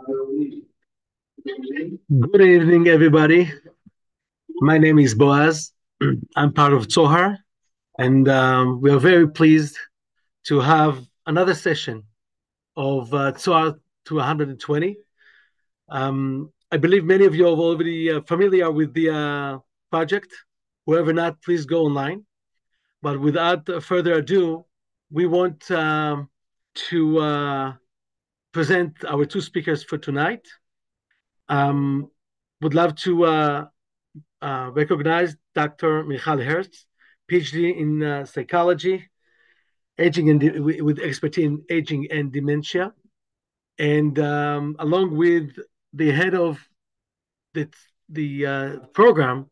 Good evening, everybody. My name is Boaz. I'm part of Tzohar, and we are very pleased to have another session of Tzohar 120. I believe many of you are already familiar with the project. Whoever not, please go online. But without further ado, we want to present our two speakers for tonight. Would love to recognize Dr. Michal Hertz, PhD in psychology, aging and with expertise in aging and dementia, and along with the head of the program,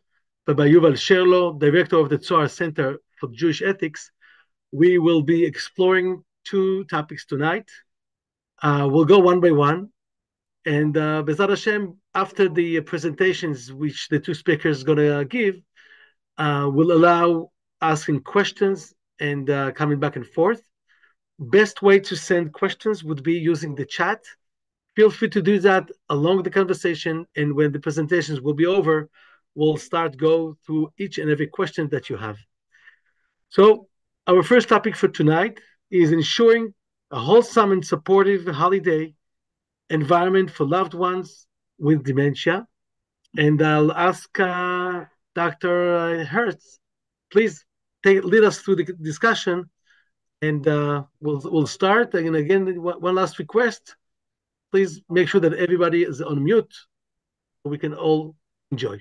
Rabbi Yuval Sherlo, director of the Tzahar Center for Jewish Ethics. We will be exploring two topics tonight. We'll go one by one. And Bezat Hashem, after the presentations which the two speakers are going to give, will allow asking questions and coming back and forth. Best way to send questions would be using the chat. Feel free to do that along the conversation, and when the presentations will be over, we'll go through each and every question that you have. So our first topic for tonight is ensuring a wholesome and supportive holiday environment for loved ones with dementia. And I'll ask Dr. Hertz, please lead us through the discussion, and we'll start. And again, one last request: please make sure that everybody is on mute so we can all enjoy.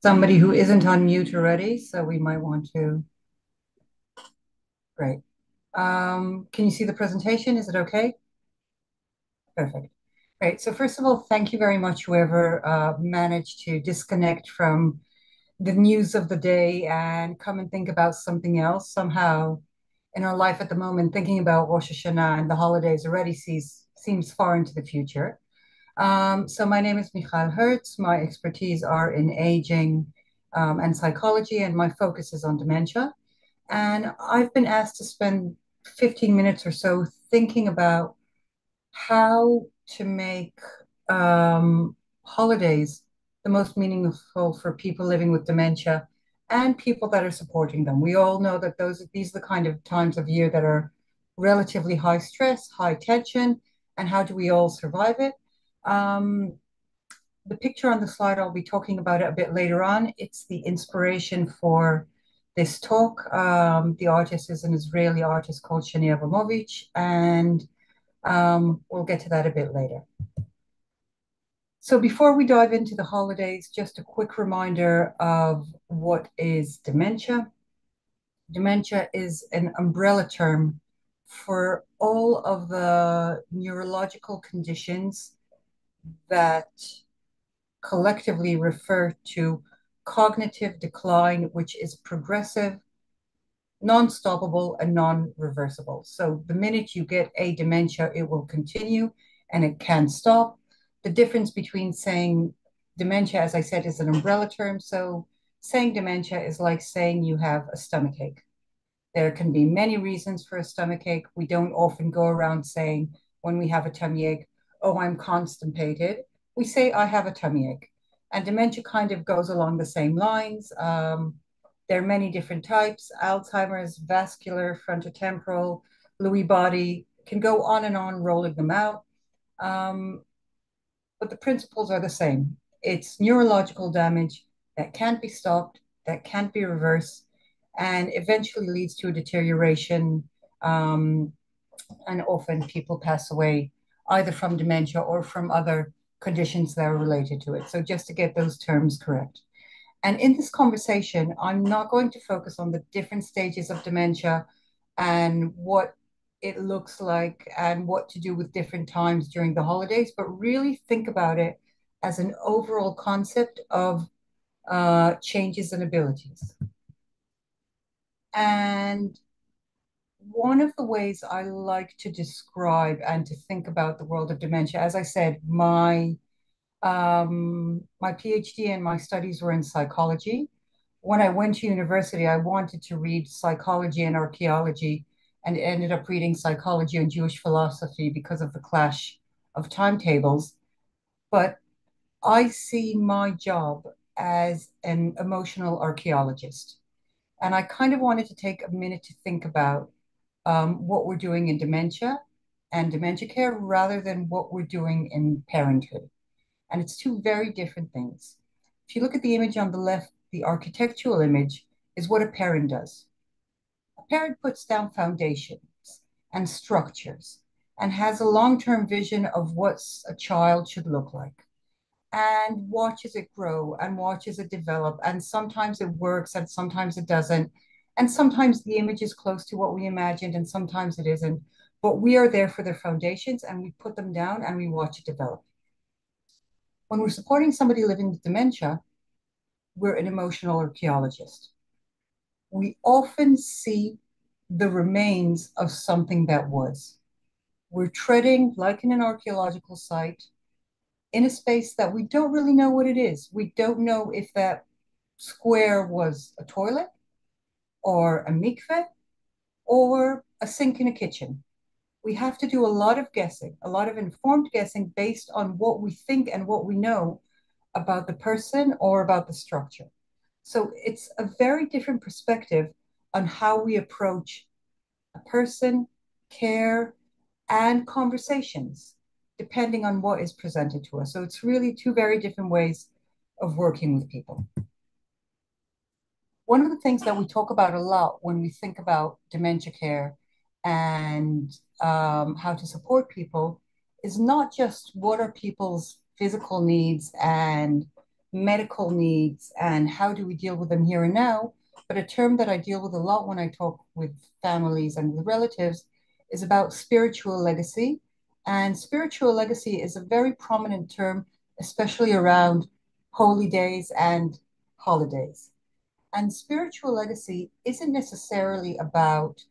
Somebody who isn't on mute already, so we might want to. Great. Can you see the presentation? Is it okay? Perfect. Great. So first of all, thank you very much, whoever managed to disconnect from the news of the day and come and think about something else. Somehow in our life at the moment, thinking about Rosh Hashanah and the holidays already seems far into the future. So my name is Michal Hertz. My expertise are in aging and psychology, and my focus is on dementia. And I've been asked to spend 15 minutes or so thinking about how to make holidays the most meaningful for people living with dementia and people that are supporting them. We all know that these are the kind of times of year that are relatively high stress, high tension, and how do we all survive it? The picture on the slide, I'll be talking about it a bit later on. It's the inspiration for this talk. The artist is an Israeli artist called Shani Abramovich, and we'll get to that a bit later. So before we dive into the holidays, just a quick reminder of what is dementia. Dementia is an umbrella term for all of the neurological conditions that collectively refer to cognitive decline, which is progressive, non-stoppable, and non-reversible. So the minute you get a dementia, it will continue and it can stop. The difference between saying dementia, as I said, is an umbrella term. So saying dementia is like saying you have a stomachache. There can be many reasons for a stomachache. We don't often go around saying when we have a tummy ache, oh, I'm constipated. We say, I have a tummy ache. And dementia kind of goes along the same lines. There are many different types: Alzheimer's, vascular, frontotemporal, Lewy body, can go on and on, rolling them out. But the principles are the same. It's neurological damage that can't be stopped, that can't be reversed, and eventually leads to a deterioration. And often people pass away either from dementia or from other conditions that are related to it. So just to get those terms correct. And in this conversation, I'm not going to focus on the different stages of dementia and what it looks like and what to do with different times during the holidays, but really think about it as an overall concept of changes and abilities. And one of the ways I like to describe and to think about the world of dementia, as I said, my PhD and my studies were in psychology. when I went to university, I wanted to read psychology and archaeology and ended up reading psychology and Jewish philosophy because of the clash of timetables. But I see my job as an emotional archaeologist. And I kind of wanted to take a minute to think about what we're doing in dementia and dementia care rather than what we're doing in parenthood. And it's two very different things. If you look at the image on the left, the architectural image is what a parent does. A parent puts down foundations and structures and has a long-term vision of what a child should look like and watches it grow and watches it develop. And sometimes it works and sometimes it doesn't. And sometimes the image is close to what we imagined and sometimes it isn't. But we are there for their foundations and we put them down and we watch it develop. When we're supporting somebody living with dementia, we're an emotional archaeologist. We often see the remains of something that was. We're treading, like in an archaeological site, in a space that we don't really know what it is. We don't know if that square was a toilet or a mikveh or a sink in a kitchen. We have to do a lot of guessing, a lot of informed guessing based on what we think and what we know about the person or about the structure. So it's a very different perspective on how we approach a person, care, and conversations, depending on what is presented to us. So it's really two very different ways of working with people. One of the things that we talk about a lot when we think about dementia care and how to support people is not just what are people's physical needs and medical needs and how do we deal with them here and now, but a term that I deal with a lot when I talk with families and with relatives is about spiritual legacy. And spiritual legacy is a very prominent term, especially around holy days and holidays. And spiritual legacy isn't necessarily about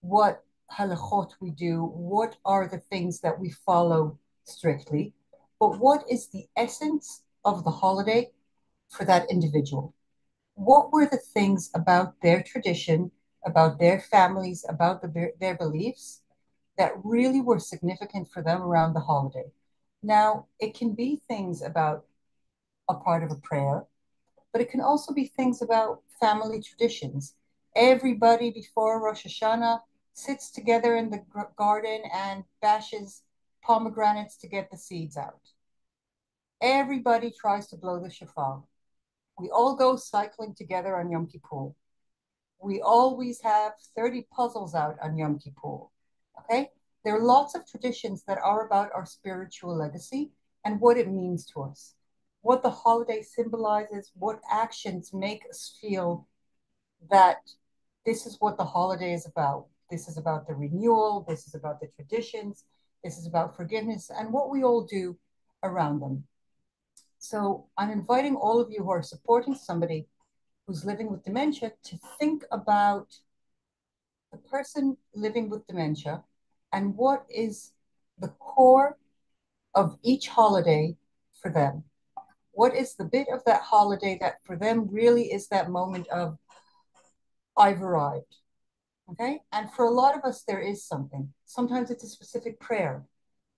what halachot we do, what are the things that we follow strictly, but what is the essence of the holiday for that individual? What were the things about their tradition, about their families, about their beliefs that really were significant for them around the holiday? Now, it can be things about a part of a prayer, but it can also be things about family traditions. Everybody before Rosh Hashanah sits together in the garden and bashes pomegranates to get the seeds out. Everybody tries to blow the shofar. We all go cycling together on Yom Kippur. We always have 30 puzzles out on Yom Kippur. Okay? There are lots of traditions that are about our spiritual legacy and what it means to us, what the holiday symbolizes, what actions make us feel that this is what the holiday is about. This is about the renewal, this is about the traditions, this is about forgiveness, and what we all do around them. So I'm inviting all of you who are supporting somebody who's living with dementia to think about the person living with dementia and what is the core of each holiday for them. What is the bit of that holiday that for them really is that moment of, I've arrived, okay? And for a lot of us, there is something. Sometimes it's a specific prayer.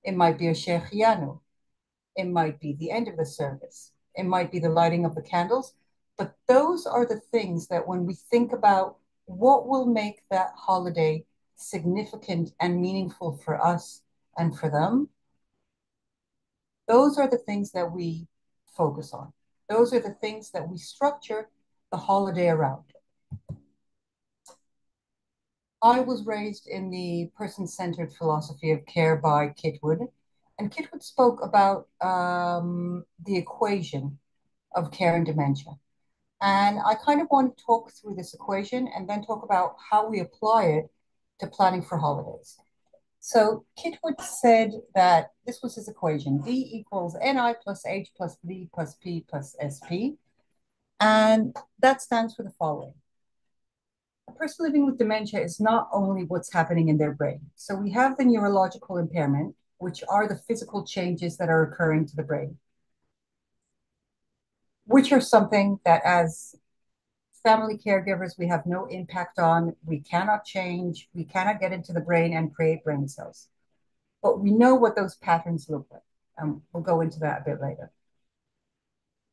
It might be a Shechianu. It might be the end of the service. It might be the lighting of the candles. But those are the things that when we think about what will make that holiday significant and meaningful for us and for them, those are the things that we focus on. Those are the things that we structure the holiday around. I was raised in the person-centered philosophy of care by Kitwood, and Kitwood spoke about the equation of care and dementia. And I kind of want to talk through this equation and then talk about how we apply it to planning for holidays. So Kitwood said that this was his equation, D equals NI plus H plus V plus P plus SP. And that stands for the following. A person living with dementia is not only what's happening in their brain. So we have the neurological impairment, which are the physical changes that are occurring to the brain, which are something that as Family caregivers, we have no impact on. We cannot change. We cannot get into the brain and create brain cells. But we know what those patterns look like. We'll go into that a bit later.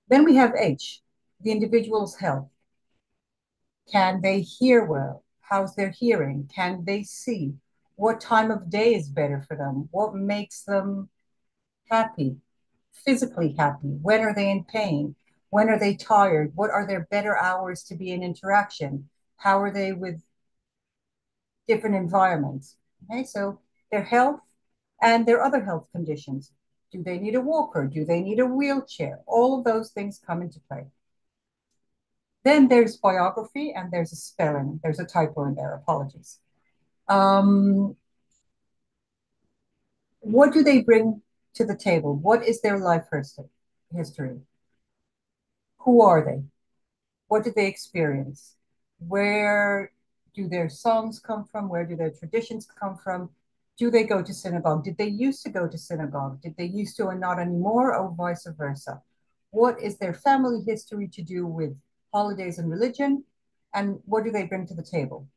Then we have H, the individual's health. Can they hear well? How's their hearing? Can they see? What time of day is better for them? What makes them happy, physically happy? When are they in pain? When are they tired? What are their better hours to be in interaction? How are they with different environments? Okay, so their health and their other health conditions. Do they need a walker? Do they need a wheelchair? All of those things come into play. Then there's biography and there's a spelling. There's a typo in there, apologies. What do they bring to the table? What is their life history? Who are they? What did they experience? Where do their songs come from? Where do their traditions come from? Do they go to synagogue? Did they used to go to synagogue? Did they used to and not anymore, or vice versa? What is their family history to do with holidays and religion? And what do they bring to the table?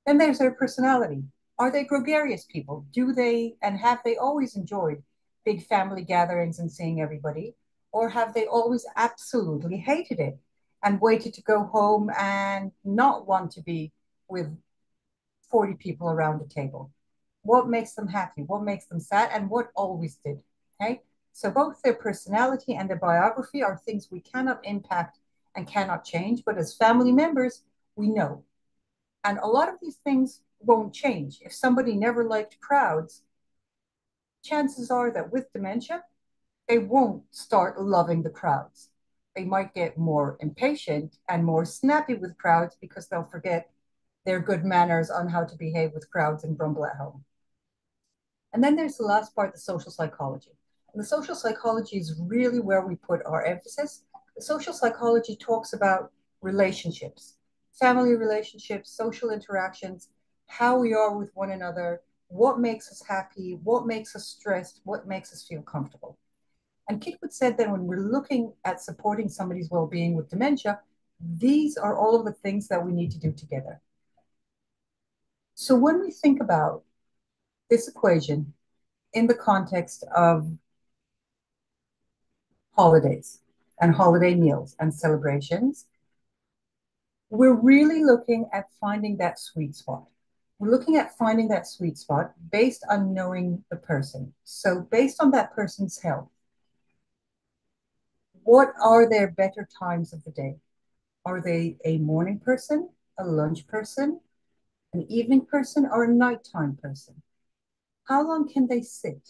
Then there's their personality. Are they gregarious people? Do they and have they always enjoyed big family gatherings and seeing everybody? Or have they always absolutely hated it and waited to go home and not want to be with 40 people around the table? What makes them happy? What makes them sad? And what always did? Okay. So both their personality and their biography are things we cannot impact and cannot change. But as family members, we know. And a lot of these things won't change. If somebody never liked crowds, chances are that with dementia, they won't start loving the crowds. They might get more impatient and more snappy with crowds because they'll forget their good manners on how to behave with crowds and grumble at home. And then there's the last part, the social psychology. And the social psychology is really where we put our emphasis. The social psychology talks about relationships, family relationships, social interactions, how we are with one another, what makes us happy, what makes us stressed, what makes us feel comfortable. And Kitwood said that when we're looking at supporting somebody's well-being with dementia, these are all of the things that we need to do together. So when we think about this equation in the context of holidays and holiday meals and celebrations, we're really looking at finding that sweet spot. We're looking at finding that sweet spot based on knowing the person. So based on that person's health, what are their better times of the day? Are they a morning person, a lunch person, an evening person, or a nighttime person? How long can they sit?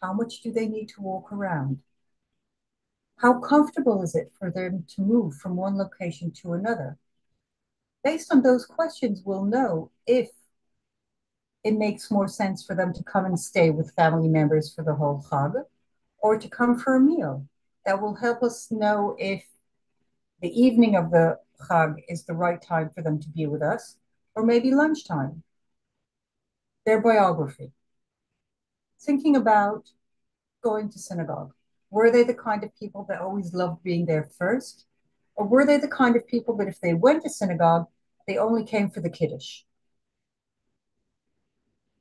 How much do they need to walk around? How comfortable is it for them to move from one location to another? Based on those questions, we'll know if it makes more sense for them to come and stay with family members for the whole Chag, or to come for a meal. That will help us know if the evening of the Chag is the right time for them to be with us, or maybe lunchtime. Their biography. Thinking about going to synagogue. Were they the kind of people that always loved being there first? Or were they the kind of people that if they went to synagogue, they only came for the Kiddush?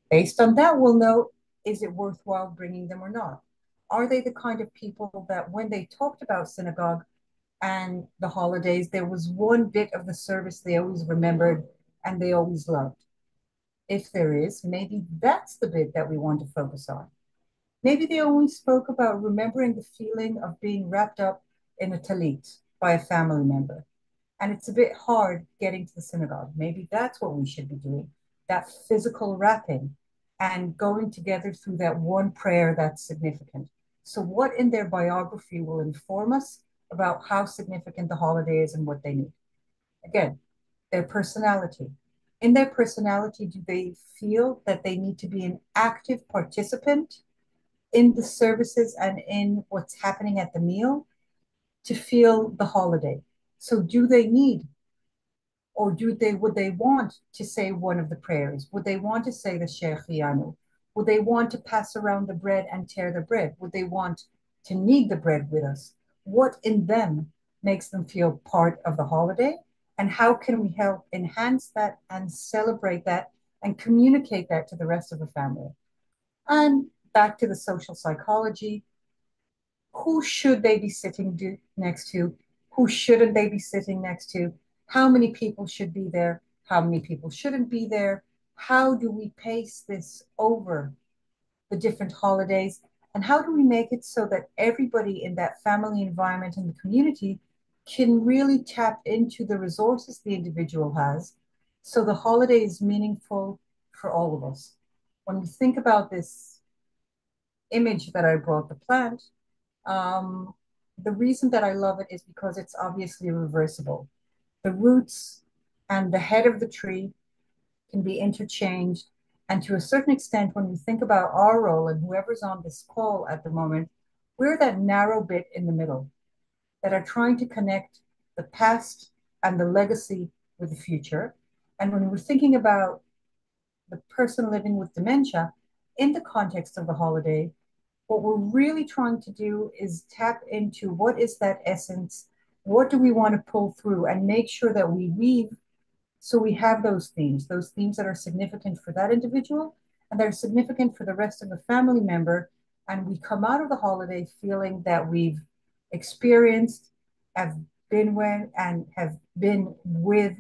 Based on that, we'll know, is it worthwhile bringing them or not? Are they the kind of people that when they talked about synagogue and the holidays, there was one bit of the service they always remembered and they always loved? If there is, maybe that's the bit that we want to focus on. Maybe they only spoke about remembering the feeling of being wrapped up in a talit by a family member. And it's a bit hard getting to the synagogue. Maybe that's what we should be doing, that physical wrapping and going together through that one prayer that's significant. So what in their biography will inform us about how significant the holiday is and what they need? Again, their personality. In their personality, do they feel that they need to be an active participant in the services and in what's happening at the meal to feel the holiday? So do they need, or would they want to say one of the prayers? Would they want to say the Shechianu? Would they want to pass around the bread and tear the bread? Would they want to knead the bread with us? What in them makes them feel part of the holiday? And how can we help enhance that and celebrate that and communicate that to the rest of the family? And back to the social psychology, who should they be sitting next to? Who shouldn't they be sitting next to? How many people should be there? How many people shouldn't be there? How do we pace this over the different holidays? And how do we make it so that everybody in that family environment and the community can really tap into the resources the individual has so the holiday is meaningful for all of us? When we think about this image that I brought, the plant, um, the reason that I love it is because it's obviously reversible. The roots and the head of the tree can be interchanged. And to a certain extent, when we think about our role and whoever's on this call at the moment, we're that narrow bit in the middle that are trying to connect the past and the legacy with the future. And when we're thinking about the person living with dementia in the context of the holiday, what we're really trying to do is tap into what is that essence, what do we want to pull through, and make sure that we weave so we have those themes that are significant for that individual and that are significant for the rest of the family member. And we come out of the holiday feeling that we've experienced, have been with, and have been with,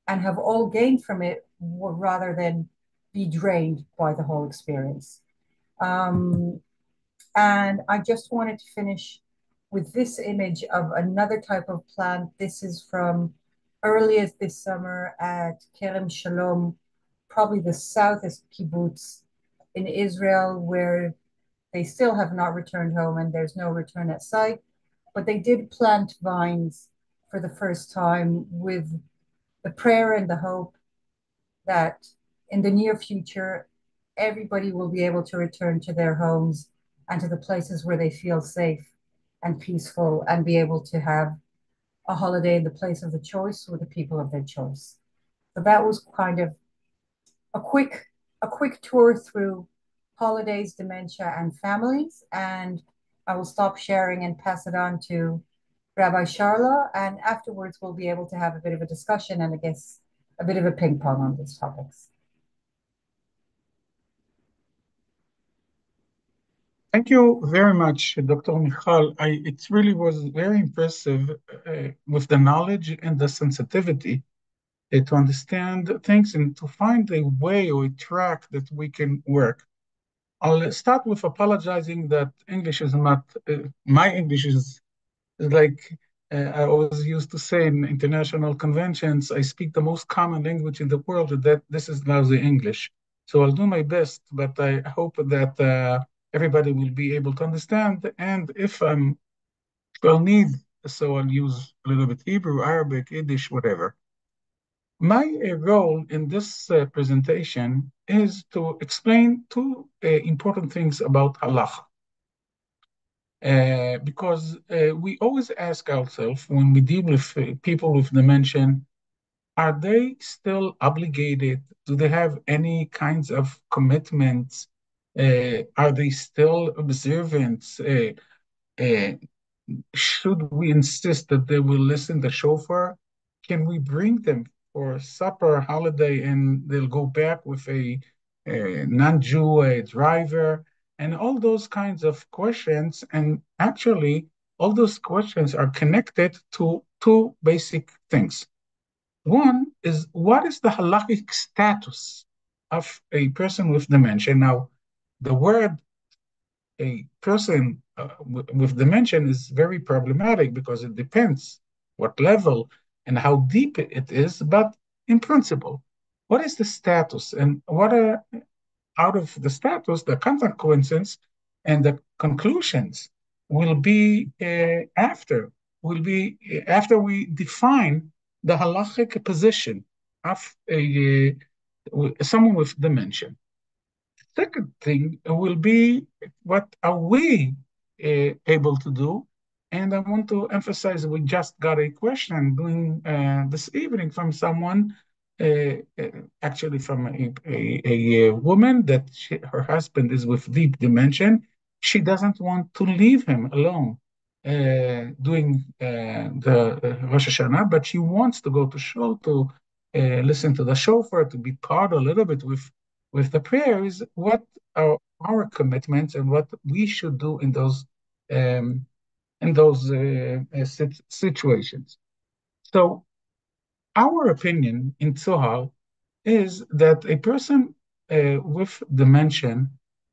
and have all gained from it rather than be drained by the whole experience. Um, and I just wanted to finish with this image of another type of plant. This is from earlier this summer at Kerem Shalom, probably the southest kibbutz in Israel, where they still have not returned home and there's no return at sight. But they did plant vines for the first time with the prayer and the hope that in the near future, everybody will be able to return to their homes and to the places where they feel safe and peaceful and be able to have a holiday in the place of the choice with the people of their choice. So that was kind of a quick a quick tour through holidays, dementia, and families. And I will stop sharing and pass it on to Rabbi Sharla. And afterwards, we'll be able to have a bit of a discussion and I guess a bit of a ping pong on these topics. Thank you very much, Dr. Michal. It really was very impressive with the knowledge and the sensitivity to understand things and to find a way or a track that we can work. I'll start with apologizing that English is not, my English is like I always used to say in international conventions, I speak the most common language in the world, that this is now the English. So I'll do my best, but I hope that everybody will be able to understand. And if I'll need, so I'll use a little bit Hebrew, Arabic, Yiddish, whatever. My role in this presentation is to explain two important things about halacha. Because we always ask ourselves when we deal with people with dementia, are they still obligated? Do they have any kinds of commitments? Are they still observant? Uh, should we insist that they will listen to shofar? Can we bring them for supper, holiday, and they'll go back with a non-Jew driver? And all those kinds of questions. And actually, all those questions are connected to two basic things. One is, what is the halakhic status of a person with dementia? Now, the word a person with dementia is very problematic because it depends what level and how deep it is. But in principle, what is the status and what are out of the status, the consequences and the conclusions will be after we define the halachic position of someone with dementia. Second thing will be, what are we able to do? And I want to emphasize, we just got a question doing this evening from someone, actually from a woman that her husband is with deep dementia. She doesn't want to leave him alone. doing the Rosh Hashanah, but she wants to go to shul to listen to the shofar, to be part a little bit with the prayers. What are our commitments and what we should do in those situations? So our opinion in Tzahar is that a person with dementia,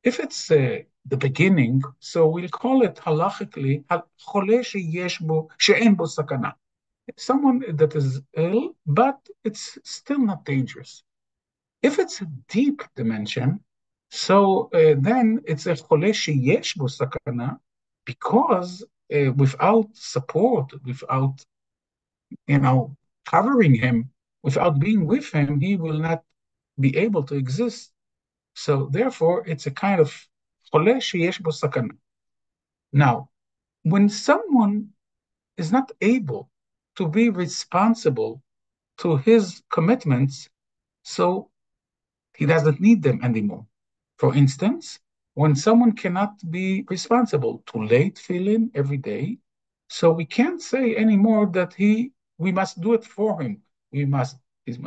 if it's the beginning, so we'll call it halachically, חולה שיש בו, שאין בו סכנה. Someone that is ill, but it's still not dangerous. If it's a deep dementia, so then it's a חולה שיש בו סכנה, because without support, without, covering him, without being with him, he will not be able to exist. So therefore, it's a kind of חולה שיש בו סכנה. Now, when someone is not able to be responsible to his commitments, so he doesn't need them anymore. For instance, when someone cannot be responsible to late tefillin every day, so we can't say anymore that we must do it for him. He must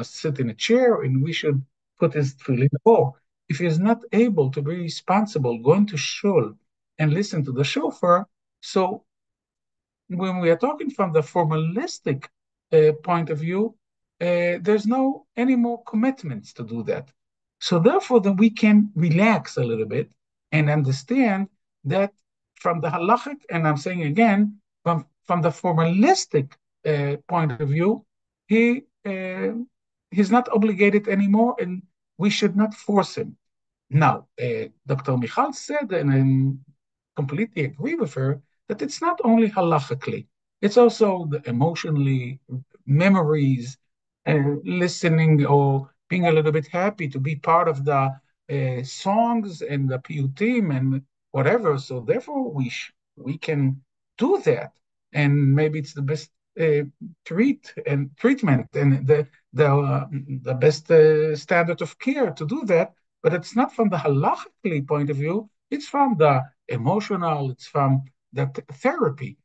sit in a chair and we should put his tefillin. Or if he is not able to be responsible, going to shul and listen to the shofar, so when we are talking from the formalistic point of view, there's no any more commitments to do that. So therefore, then we can relax a little bit and understand that from the halachic, and I'm saying again, from the formalistic point of view, he's not obligated anymore, and we should not force him. Now, Dr. Michal said, and I completely agree with her, that it's not only halachically, it's also the emotionally, memories, listening or being a little bit happy to be part of the songs and the piyutim and whatever. So therefore, we can do that, and maybe it's the best treatment and the best standard of care to do that. But it's not from the halachically point of view. It's from the emotional. It's from the therapy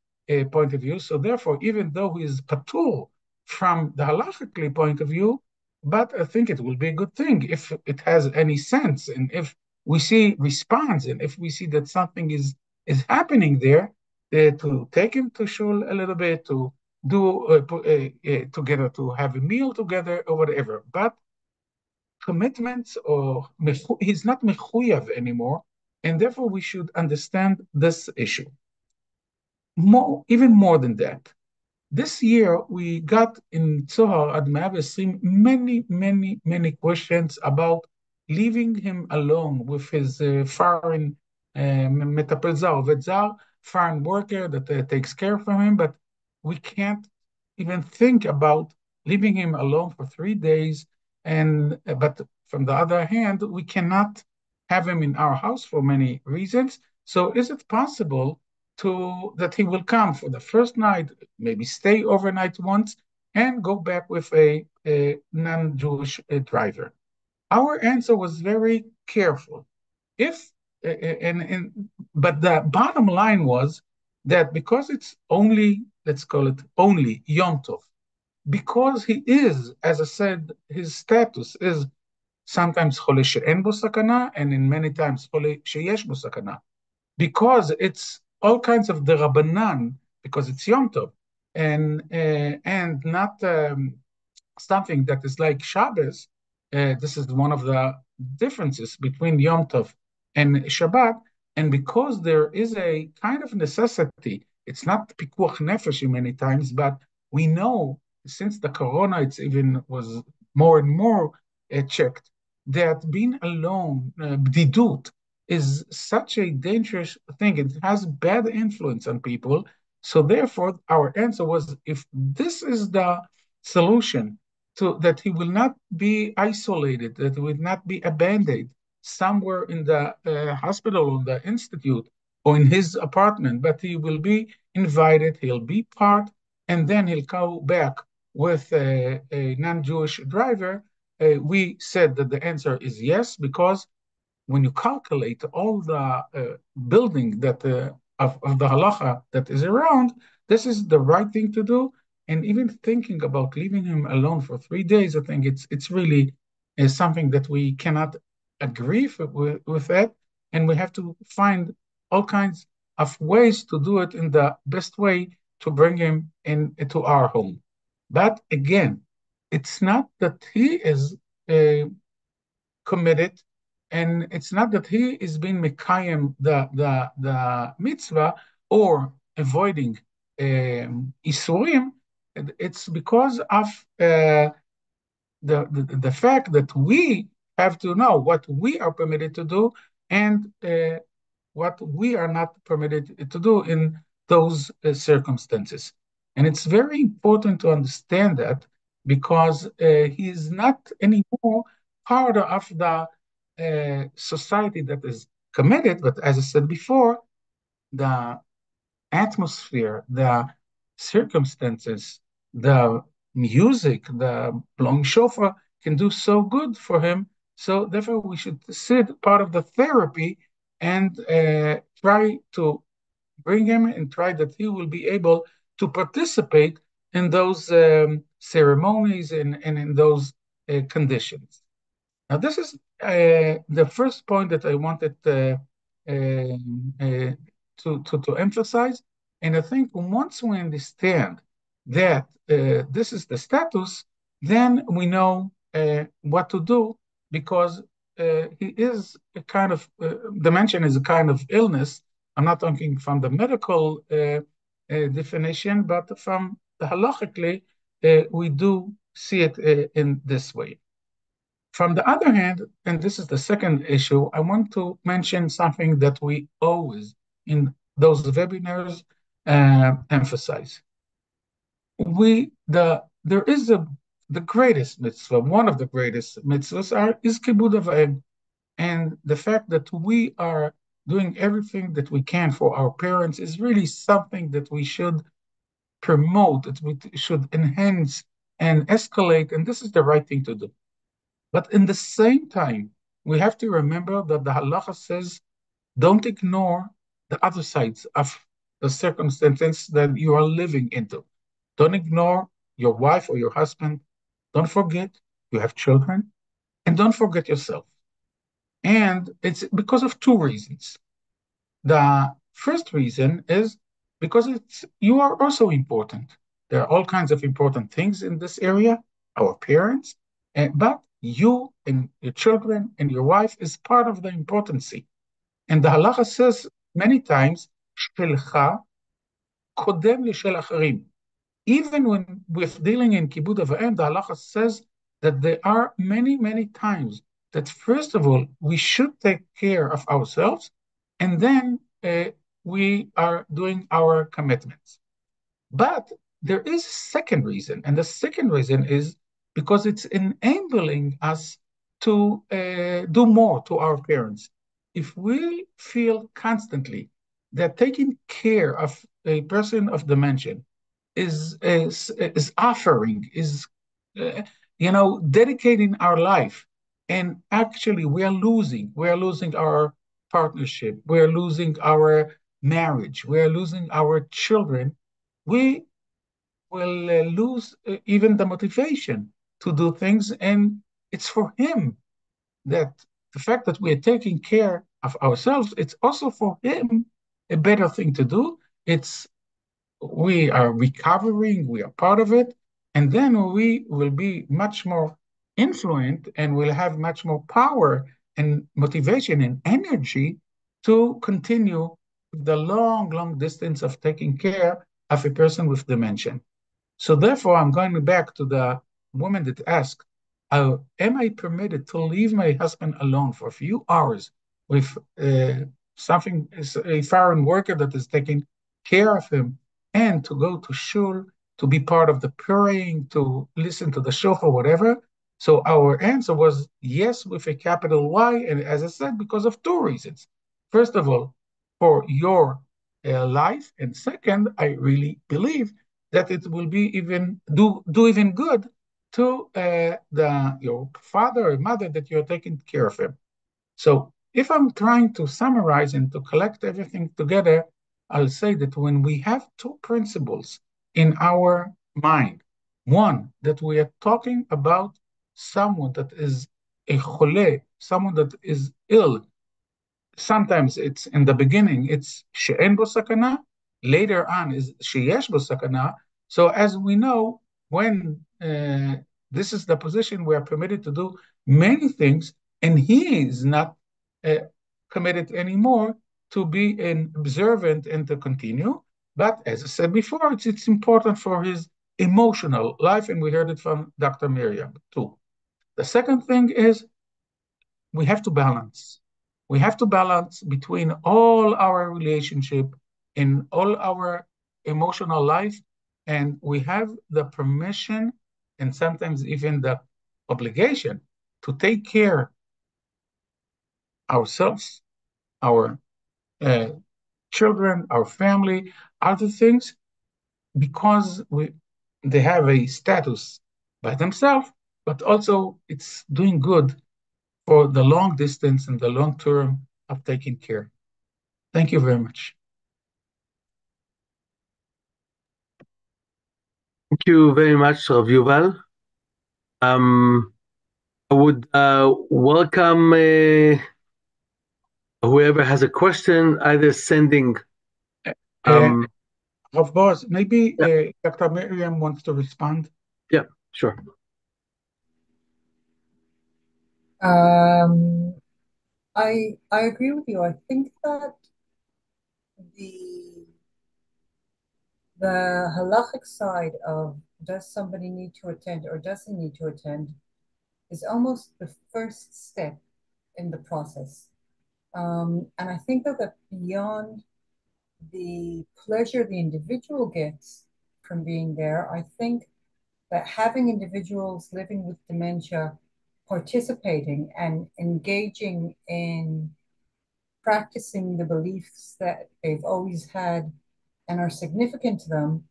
point of view. So therefore, even though he is patur from the halachically point of view, but I think it will be a good thing if it has any sense, and if we see response, and if we see that something is happening there, to take him to shul a little bit, to do together, to have a meal together or whatever. But commitments, or he's not mechuyav anymore, and therefore we should understand this issue. Even more than that, this year we got in Tzahar at 120 many questions about leaving him alone with his foreign מטפל זר, עובד זר, foreign worker that takes care of him, but we can't even think about leaving him alone for 3 days. But from the other hand, we cannot have him in our house for many reasons. So is it possible that he will come for the first night, maybe stay overnight once, and go back with a non-Jewish driver? Our answer was very careful. But the bottom line was that because it's only, let's call it only Yom Tov, because he is, as I said, his status is sometimes חולה שאין בו סכנה, and in many times חולה שיש בו סכנה. Because it's all kinds of derabanan, because it's Yom Tov, and not something that is like Shabbos. This is one of the differences between Yom Tov and Shabbat, and because there is a kind of necessity, it's not pikuach nefesh many times, but we know since the corona, it's even was more and more checked, that being alone, bdidut, is such a dangerous thing. It has bad influence on people. So therefore, our answer was, if this is the solution, so that he will not be isolated, that he will not be abandoned somewhere in the hospital or the institute or in his apartment, but he will be invited, he'll be part, and then he'll go back with a non-Jewish driver. We said that the answer is yes, because when you calculate all the building that of the halacha that is around, this is the right thing to do. And even thinking about leaving him alone for 3 days, I think it's really something that we cannot agree with that. And we have to find all kinds of ways to do it in the best way to bring him into our home. But again, it's not that he is committed, and it's not that he is being mekayem the mitzvah or avoiding isurim. It's because of the fact that we have to know what we are permitted to do and what we are not permitted to do in those circumstances. And it's very important to understand that, because he is not anymore part of the society that is committed, but as I said before, the atmosphere, the circumstances, the music, the blowing shofar can do so good for him. So therefore, we should sit part of the therapy and try to bring him and try that he will be able to participate in those ceremonies and in those conditions. Now, this is the first point that I wanted to emphasize. And I think once we understand that this is the status, then we know what to do, because he is a kind of, dementia is a kind of illness. I'm not talking from the medical definition, but from the halachically, we do see it in this way. From the other hand, and this is the second issue, I want to mention something that we always, in those webinars, emphasize. There is the greatest mitzvah, one of the greatest mitzvahs is kibud av va'em. And the fact that we are doing everything that we can for our parents is really something that we should promote, that we should enhance and escalate, and this is the right thing to do. But in the same time, we have to remember that the halacha says, don't ignore the other sides of the circumstances that you are living into. Don't ignore your wife or your husband. Don't forget you have children, and don't forget yourself. And it's because of two reasons. The first reason is because you are also important. There are all kinds of important things in this area, our parents, but you and your children and your wife is part of the importancy. And the halacha says many times, shelcha kodem lishel acharim. Even when with dealing in kibud av va'em, the halacha says that there are many, many times that first of all, we should take care of ourselves, and then we are doing our commitments. But there is a second reason, and the second reason is because it's enabling us to do more to our parents. If we feel constantly that taking care of a person of dementia is offering, is dedicating our life, and actually we are losing our partnership, we are losing our marriage, we are losing our children, we will lose even the motivation to do things. And it's for him that the fact that we are taking care of ourselves, it's also for him a better thing to do. We are recovering, we are part of it, and then we will be much more influent and will have much more power and motivation and energy to continue the long, long distance of taking care of a person with dementia. So therefore, I'm going back to the woman that asked, am I permitted to leave my husband alone for a few hours with a foreign worker that is taking care of him, and to go to shul, to be part of the praying, to listen to the shofar, whatever? So our answer was yes, with a capital Y, and as I said, because of two reasons. First of all, for your life, and second, I really believe that it will be do even good to your father or mother that you're taking care of him. So if I'm trying to summarize and to collect everything together, I'll say that when we have two principles in our mind, one, that we are talking about someone that is a chole, someone that is ill. Sometimes it's in the beginning, it's she'en bo sakana. Later on is sheyesh bo sakana. So as we know, when this is the position we are permitted to do many things, and he is not uh, committed anymore to be an observant and to continue. But as I said before, it's important for his emotional life, and we heard it from Dr. Miriam too. The second thing is we have to balance. We have to balance between all our relationship in all our emotional life, and we have the permission and sometimes even the obligation to take care ourselves, our uh, children, our family, other things, because they have a status by themselves, but also it's doing good for the long distance and the long term of taking care. Thank you very much. Thank you very much, Rav Yuval. I would welcome whoever has a question, either sending. Of course, maybe Dr. Miriam wants to respond. Yeah, sure. I agree with you. I think that the halachic side of does somebody need to attend or doesn't need to attend is almost the first step in the process. And I think that beyond the pleasure the individual gets from being there, I think that having individuals living with dementia participating and engaging in practicing the beliefs that they've always had and are significant to them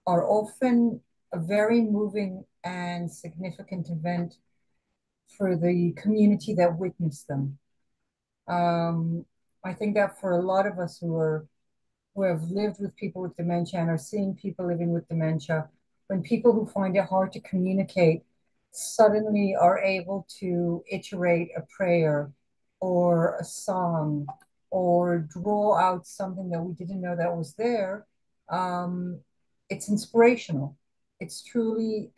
are often a very moving and significant event for the community that witnessed them. I think that for a lot of us who have lived with people with dementia and are seeing people living with dementia, when people who find it hard to communicate suddenly are able to iterate a prayer or a song or draw out something that we didn't know that was there, it's inspirational. It's truly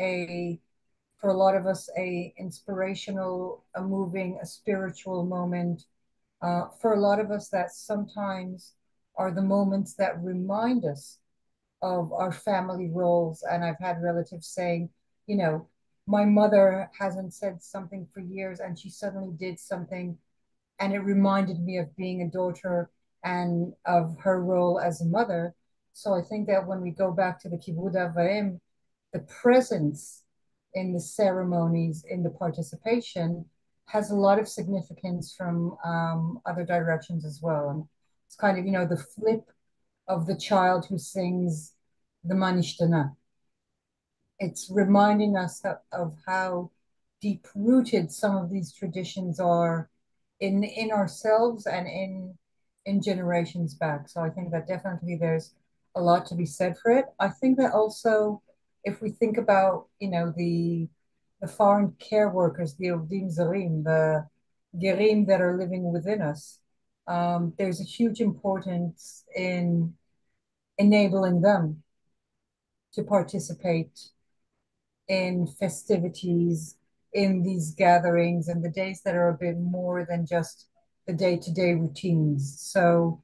for a lot of us, a inspirational, a moving, a spiritual moment. For a lot of us, that sometimes are the moments that remind us of our family roles. And I've had relatives saying, you know, my mother hasn't said something for years and she suddenly did something. And it reminded me of being a daughter and of her role as a mother. So I think that when we go back to the Kibud Avayim, the presence in the ceremonies, in the participation, has a lot of significance from other directions as well. And it's kind of, the flip of the child who sings the Manishtana. It's reminding us of how deep-rooted some of these traditions are in ourselves and in generations back. So I think that definitely there's a lot to be said for it. I think that also, if we think about, the foreign care workers, the Ovdim Zarim, the Gerim that are living within us, there's a huge importance in enabling them to participate in festivities, in these gatherings, and the days that are a bit more than just the day-to-day routines. So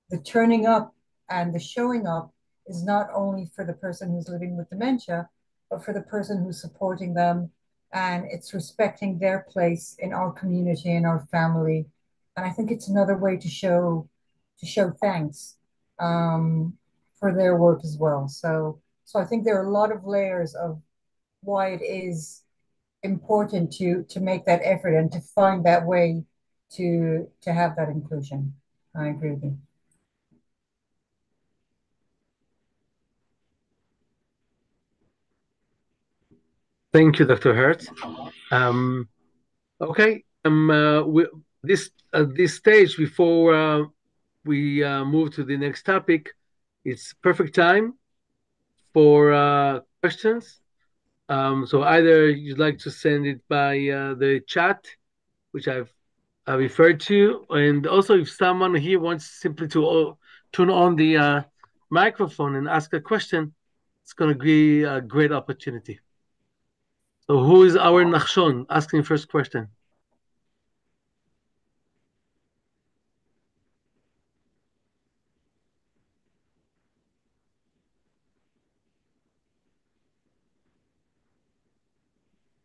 the turning up and the showing up is not only for the person who's living with dementia, but for the person who's supporting them. And it's respecting their place in our community and our family. And I think it's another way to show thanks for their work as well. So I think there are a lot of layers of why it is important to make that effort and to find that way to have that inclusion. I agree with you. Thank you, Dr. Hertz. Okay. This stage before we move to the next topic, it's perfect time for questions. So either you'd like to send it by the chat, which I've referred to, and also if someone here wants simply to turn on the microphone and ask a question, it's going to be a great opportunity. So who is our Nachshon asking first question?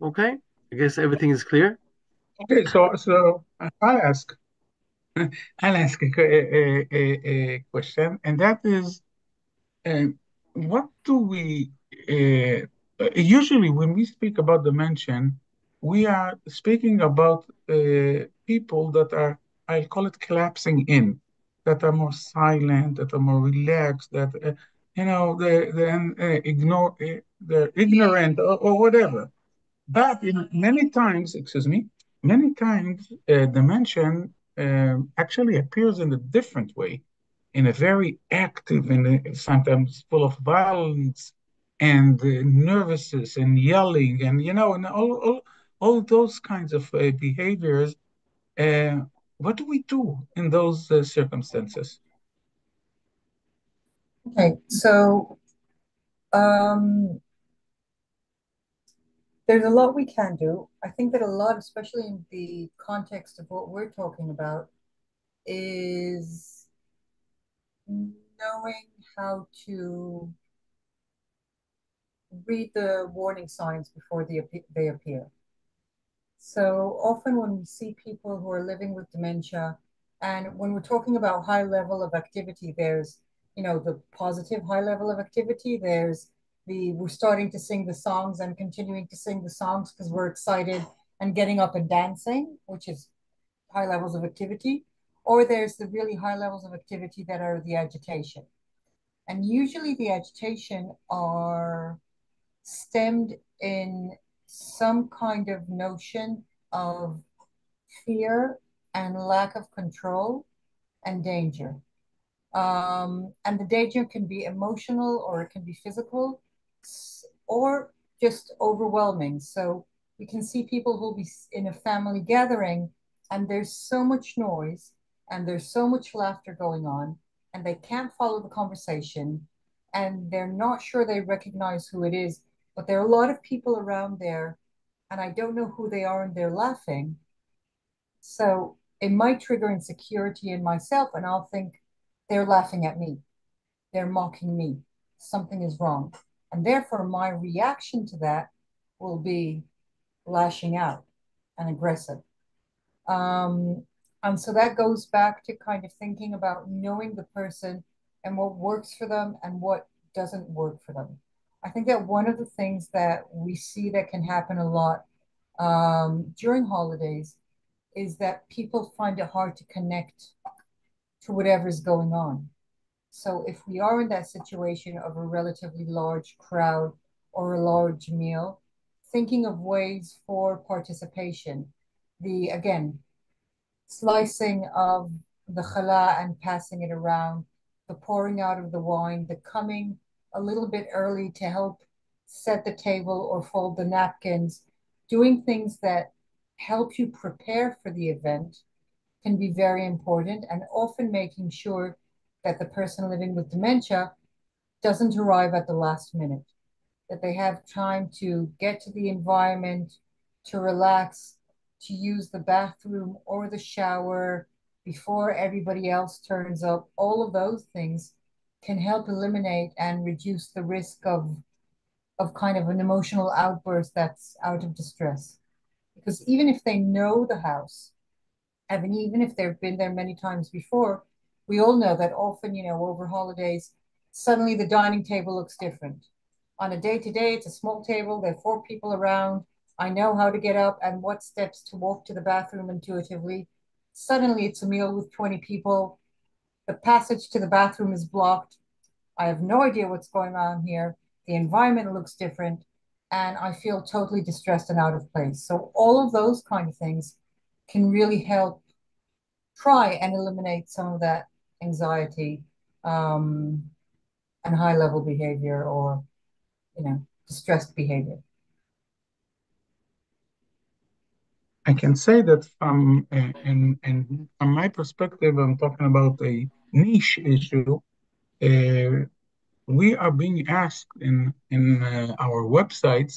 Okay, I guess everything is clear. Okay, so I'll ask a question, and that is, what do we usually when we speak about dimension, we are speaking about people that are, I'll call it collapsing in, that are more silent, that are more relaxed, that they're ignorant or whatever. But many times, excuse me, many times dimension actually appears in a different way, in a very active and sometimes full of violence and nervousness and yelling and and all those kinds of behaviors. Uh, what do we do in those circumstances? Okay, so there's a lot we can do. I think that a lot, especially in the context of what we're talking about, is knowing how to read the warning signs before they appear. So often when we see people who are living with dementia, and when we're talking about high level of activity, there's, the positive high level of activity. There's we're starting to sing the songs and continuing to sing the songs because we're excited and getting up and dancing, which is high levels of activity. Or there's the really high levels of activity that are the agitation. And usually the agitation are stemmed in some kind of notion of fear and lack of control and danger. And the danger can be emotional or it can be physical or just overwhelming. So you can see people who'll be in a family gathering and there's so much noise and there's so much laughter going on and they can't follow the conversation and they're not sure they recognize who it is, but there are a lot of people around there and I don't know who they are and they're laughing. So it might trigger insecurity in myself and I'll think they're laughing at me, they're mocking me, something is wrong. And therefore, my reaction to that will be lashing out and aggressive. And so that goes back to kind of thinking about knowing the person and what works for them and what doesn't work for them. I think that one of the things that we see that can happen a lot during holidays is that people find it hard to connect to whatever's going on. So if we are in that situation of a relatively large crowd or a large meal, thinking of ways for participation, again, slicing of the challah and passing it around, the pouring out of the wine, the coming a little bit early to help set the table or fold the napkins, doing things that help you prepare for the event can be very important, and often making sure that the person living with dementia doesn't arrive at the last minute, that they have time to get to the environment, to relax, to use the bathroom or the shower before everybody else turns up. All of those things can help eliminate and reduce the risk of kind of an emotional outburst that's out of distress. Because even if they know the house, and even if they've been there many times before, we all know that often, over holidays, suddenly the dining table looks different. On a day to day, it's a small table, there are 4 people around. I know how to get up and what steps to walk to the bathroom intuitively. Suddenly, it's a meal with 20 people. The passage to the bathroom is blocked. I have no idea what's going on here. The environment looks different, and I feel totally distressed and out of place. So, all of those kind of things can really help try and eliminate some of that anxiety, and high-level behavior, or distressed behavior? I can say that from my perspective, I'm talking about a niche issue. We are being asked in our websites,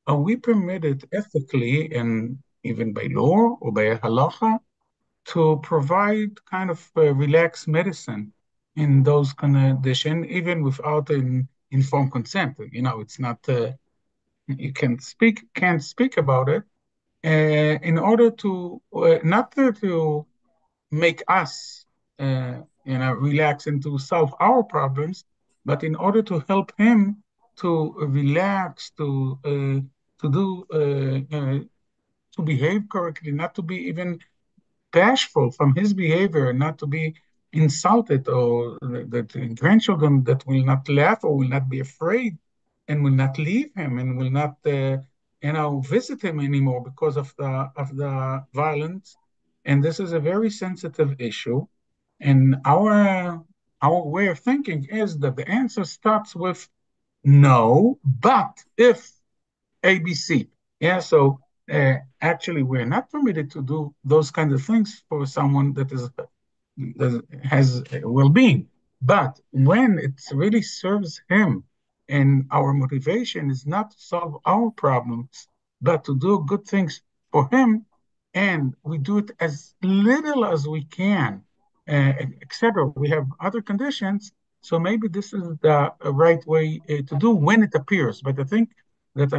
are we permitted ethically and even by law or by halacha to provide kind of relaxed medicine in those conditions, even without an informed consent? It's not you can't speak about it in order to not to make us relax and to solve our problems, but in order to help him to relax, to behave correctly, not to be even bashful from his behavior, not to be insulted, or that grandchildren that will not laugh or will not be afraid and will not leave him and will not visit him anymore because of the violence. And this is a very sensitive issue. And our way of thinking is that the answer starts with no, but if ABC. Yeah, so actually, we're not permitted to do those kinds of things for someone that has well-being. But when it really serves him, and our motivation is not to solve our problems, but to do good things for him, and we do it as little as we can, etc. We have other conditions, so maybe this is the right way to do when it appears. But I think that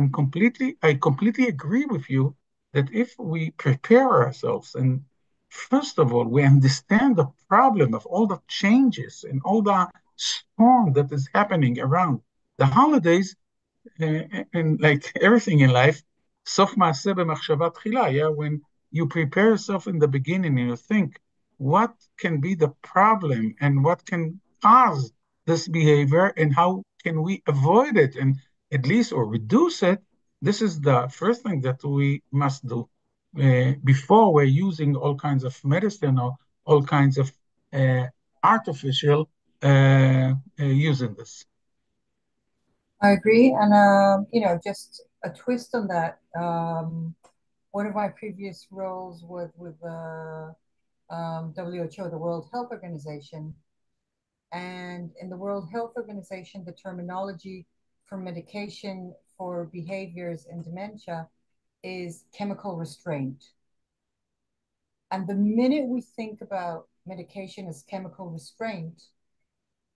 I completely agree with you that if we prepare ourselves and first of all, we understand the problem of all the changes and all the storm that is happening around the holidays, and like everything in life, סוף מעשה במחשבה תחילה, yeah, when you prepare yourself in the beginning and you think, what can be the problem and what can cause this behavior and how can we avoid it and at least or reduce it, this is the first thing that we must do before we're using all kinds of medicine or all kinds of artificial using this. I agree. And, just a twist on that. One of my previous roles with the WHO, the World Health Organization. And in the World Health Organization, the terminology for medication for behaviors in dementia is chemical restraint. And the minute we think about medication as chemical restraint,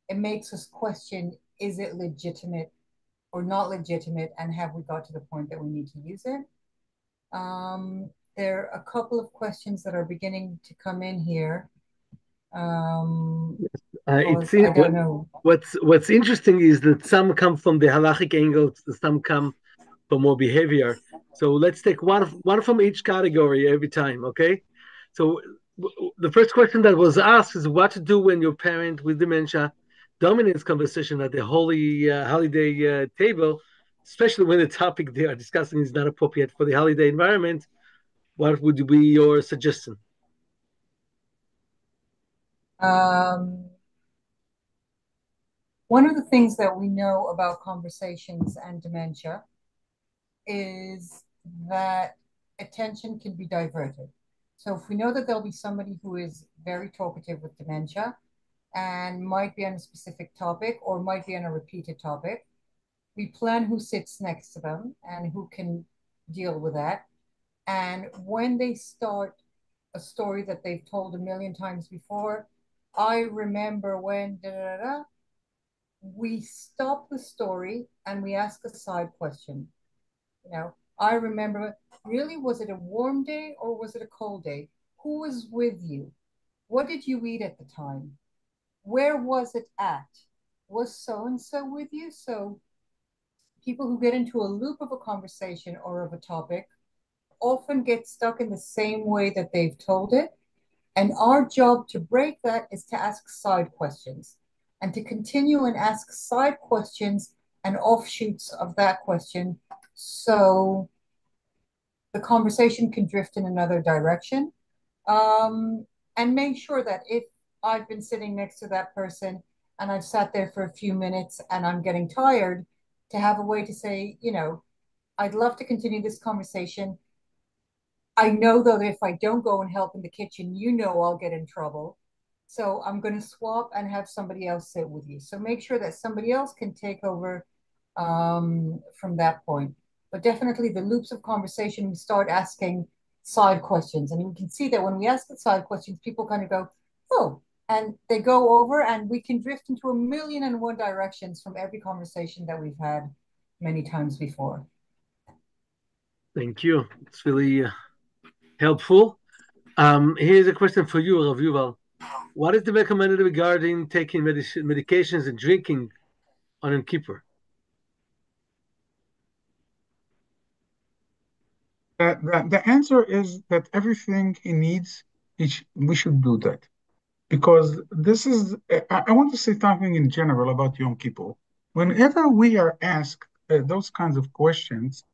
it makes us question, is it legitimate or not legitimate, and have we got to the point that we need to use it? There are a couple of questions that are beginning to come in here. It seems, I don't know. What's interesting is that some come from the halachic angle, some come from more behavior. So let's take one from each category every time, okay? So the first question that was asked is what to do when your parent with dementia dominates conversation at the holiday table, especially when the topic they are discussing is not appropriate for the holiday environment. What would be your suggestion? One of the things that we know about conversations and dementia is that attention can be diverted. So if we know that there'll be somebody who is very talkative with dementia and might be on a specific topic or might be on a repeated topic, we plan who sits next to them and who can deal with that. And when they start a story that they've told a million times before, I remember when da da da, we stop the story and we ask a side question. I remember, really, was it a warm day or was it a cold day? Who was with you? What did you eat at the time? Where was it at? Was so-and-so with you? So people who get into a loop of a conversation or of a topic often get stuck in the same way that they've told it. And our job to break that is to ask side questions and to continue and ask side questions and offshoots of that question so the conversation can drift in another direction. And make sure that if I've been sitting next to that person and I've sat there for a few minutes and I'm getting tired, to have a way to say, I'd love to continue this conversation. I know though that if I don't go and help in the kitchen, I'll get in trouble. So I'm going to swap and have somebody else sit with you. So make sure that somebody else can take over from that point. But definitely the loops of conversation, we start asking side questions. And we can see that when we ask the side questions, people kind of go, oh, and they go over and we can drift into 1,000,001 directions from every conversation that we've had many times before. Thank you. It's really helpful. Here's a question for you, Rav Yuval. What is the recommended regarding taking medications and drinking on Yom Kippur? The answer is that everything he needs, we should do that. Because this is, I want to say something in general about Yom Kippur. Whenever we are asked those kinds of questions,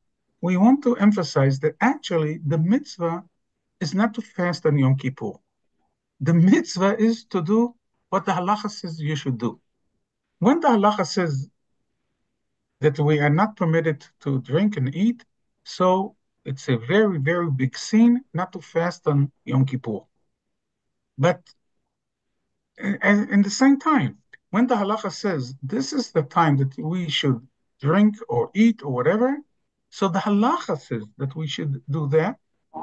we want to emphasize that actually the mitzvah is not to fast on Yom Kippur. The mitzvah is to do what the halacha says you should do. When the halacha says that we are not permitted to drink and eat, so it's a very, very big sin not to fast on Yom Kippur. But in the same time, when the halacha says this is the time that we should drink or eat or whatever, so the halacha says that we should do that.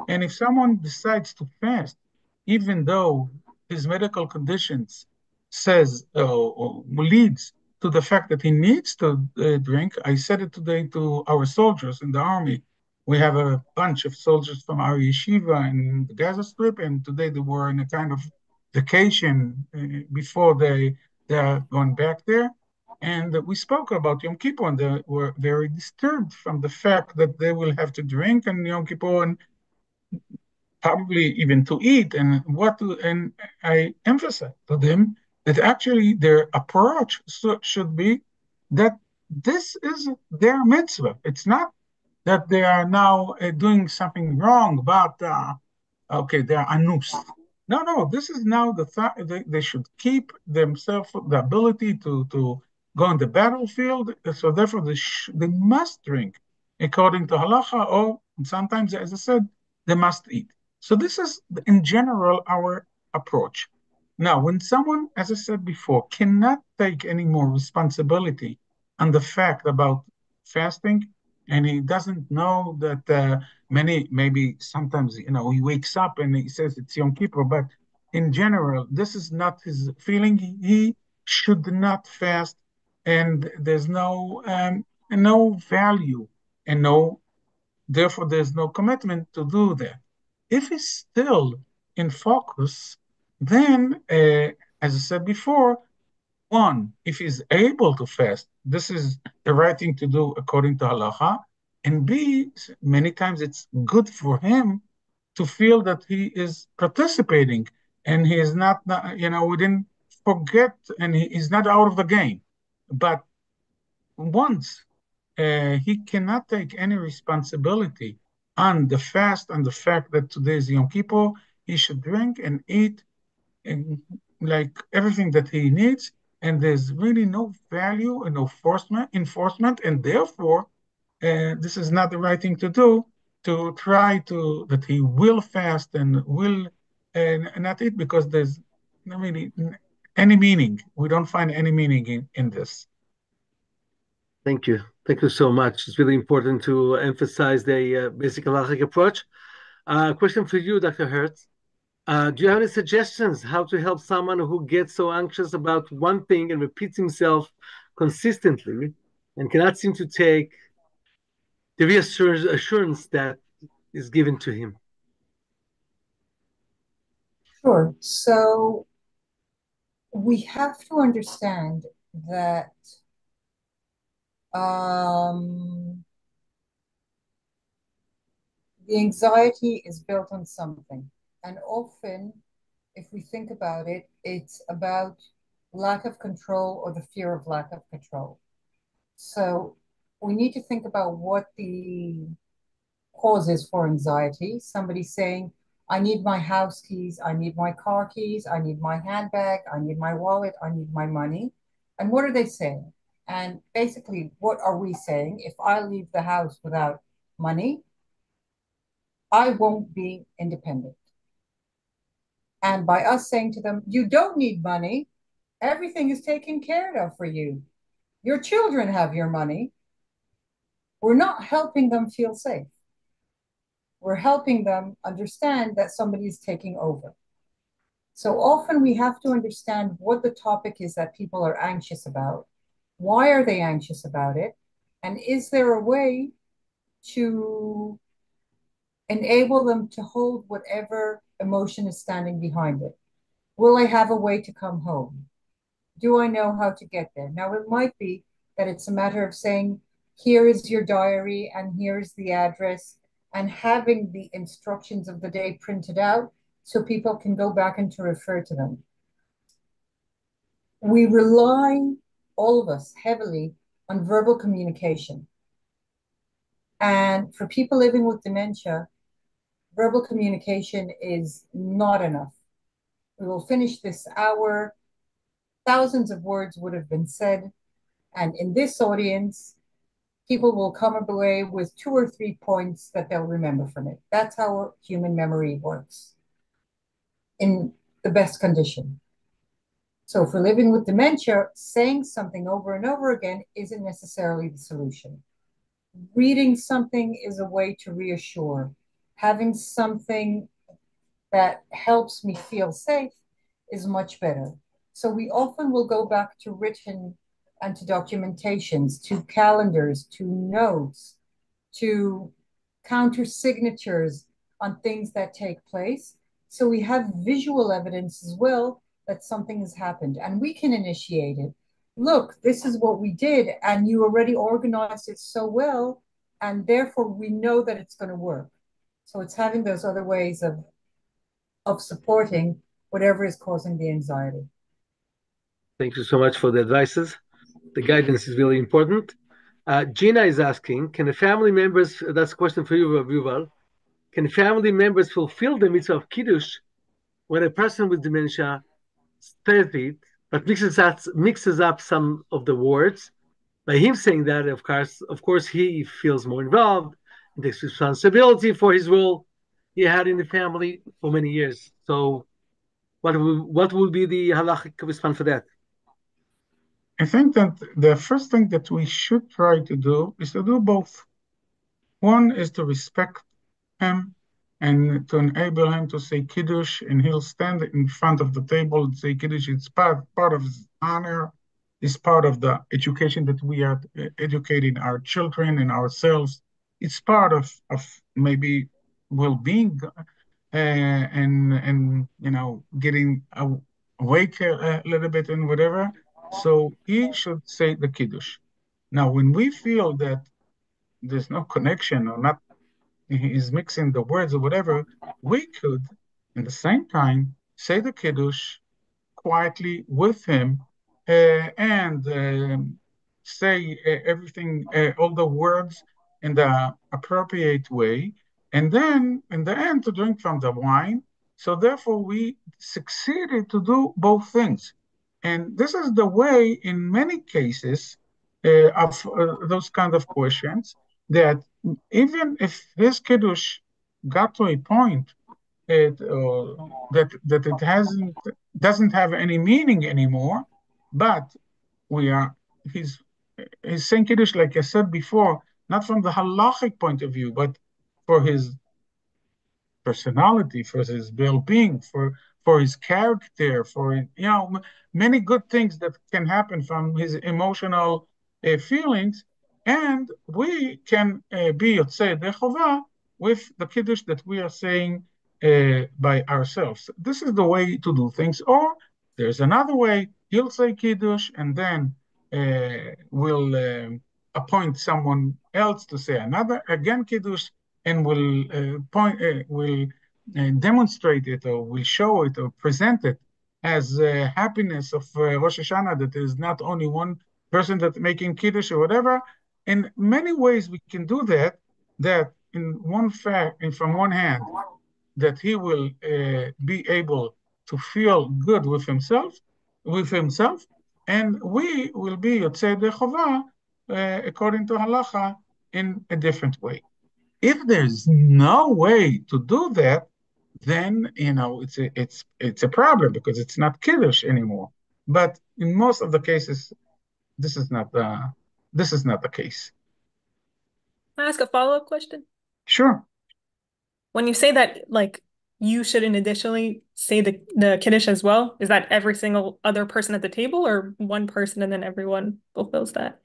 And if someone decides to fast, even though his medical conditions says or leads to the fact that he needs to drink, I said it today to our soldiers in the army. We have a bunch of soldiers from our yeshiva in the Gaza Strip, and today they were in a kind of vacation before they are going back there. And we spoke about Yom Kippur, and they were very disturbed from the fact that they will have to drink on Yom Kippur and probably even to eat. And I emphasize to them that actually their approach should be that this is their mitzvah. It's not that they are now doing something wrong, but okay, they're anus. No, this is now they should keep themselves the ability to go on the battlefield. So therefore, they must drink according to halacha, or sometimes, as I said, they must eat. So this is, in general, our approach. Now, when someone, as I said before, cannot take any more responsibility on the fact about fasting, and he doesn't know that maybe sometimes, he wakes up and he says it's Yom Kippur, but in general, this is not his feeling. He should not fast, and there's no value, and therefore there's no commitment to do that. If he's still in focus, then, as I said before, one, if he's able to fast, this is the right thing to do according to halacha. And B, many times it's good for him to feel that he is participating and he is not, we didn't forget and he is not out of the game. But once he cannot take any responsibility on the fast and the fact that today is Yom Kippur, he should drink and eat and like everything that he needs, and there's really no value and no enforcement, and therefore this is not the right thing to do, to try to that he will fast and will not eat, because there's not really any meaning. We don't find any meaning in this. Thank you. Thank you so much. It's really important to emphasize the basic halachic approach. Question for you, Dr. Hertz. Do you have any suggestions how to help someone who gets so anxious about one thing and repeats himself consistently and cannot seem to take the reassurance that is given to him? Sure. So we have to understand that the anxiety is built on something. And often, if we think about it, it's about lack of control or the fear of lack of control. So we need to think about what the cause is for anxiety. Somebody saying, I need my house keys, I need my car keys, I need my handbag, I need my wallet, I need my money. And what are they saying? And basically, what are we saying? If I leave the house without money, I won't be independent. And by us saying to them, you don't need money, everything is taken care of for you. Your children have your money. We're not helping them feel safe. We're helping them understand that somebody is taking over. So often we have to understand what the topic is that people are anxious about. Why are they anxious about it? And is there a way to enable them to hold whatever emotion is standing behind it? Will I have a way to come home? Do I know how to get there? Now, it might be that it's a matter of saying, here is your diary and here's the address, and having the instructions of the day printed out so people can go back and to refer to them. We rely, all of us, heavily on verbal communication. And for people living with dementia, verbal communication is not enough. We will finish this hour. Thousands of words would have been said. And in this audience, people will come away with 2 or 3 points that they'll remember from it. That's how human memory works in the best condition. So for living with dementia, saying something over and over again isn't necessarily the solution. Reading something is a way to reassure. Having something that helps me feel safe is much better. So we often will go back to written and to documentations, to calendars, to notes, to counter signatures on things that take place. So we have visual evidence as well that something has happened and we can initiate it. Look, this is what we did and you already organized it so well and therefore we know that it's going to work. So it's having those other ways of supporting whatever is causing the anxiety. Thank you so much for the advices. The guidance is really important. Gina is asking, can the family members, that's a question for you, Yuval, can family members fulfill the mitzvah of Kiddush when a person with dementia says it, but mixes up some of the words? By him saying that, of course, he feels more involved and takes responsibility for his role he had in the family for many years. So, what will be the halachic response for that? I think that the first thing that we should try to do is to do both. One is to respect him and to enable him to say Kiddush, and he'll stand in front of the table and say Kiddush. It's part of his honor, it's part of the education that we are educating our children and ourselves. It's part of maybe well-being and getting awake a little bit and whatever. So he should say the Kiddush. Now, when we feel that there's no connection or not, he's mixing the words or whatever, we could, at the same time, say the Kiddush quietly with him and say everything, all the words in the appropriate way, and then in the end to drink from the wine. So therefore, we succeeded to do both things. And this is the way in many cases of those kind of questions that even if his Kiddush got to a point that it doesn't have any meaning anymore, but he's saying Kiddush, like I said before, not from the halachic point of view, but for his personality, for his well-being, for his character, for many good things that can happen from his emotional feelings, and we can be Yotzei Dechovah with the Kiddush that we are saying by ourselves. This is the way to do things. Or there's another way. He'll say Kiddush, and then we'll appoint someone else to say another again Kiddush, and will demonstrate it, or will show it, or present it as happiness of Rosh Hashanah, that is not only one person that's making Kiddush or whatever. In many ways we can do that in one fact, and from one hand, that he will be able to feel good with himself, and we will be Yotzei Yedei Chova according to halacha in a different way. If there's no way to do that, then it's a problem because it's not kiddush anymore. But in most of the cases, this is not the case. Can I ask a follow-up question? Sure. When you say that, like, you shouldn't additionally say the kiddush as well, is that every single other person at the table, or one person and then everyone fulfills that?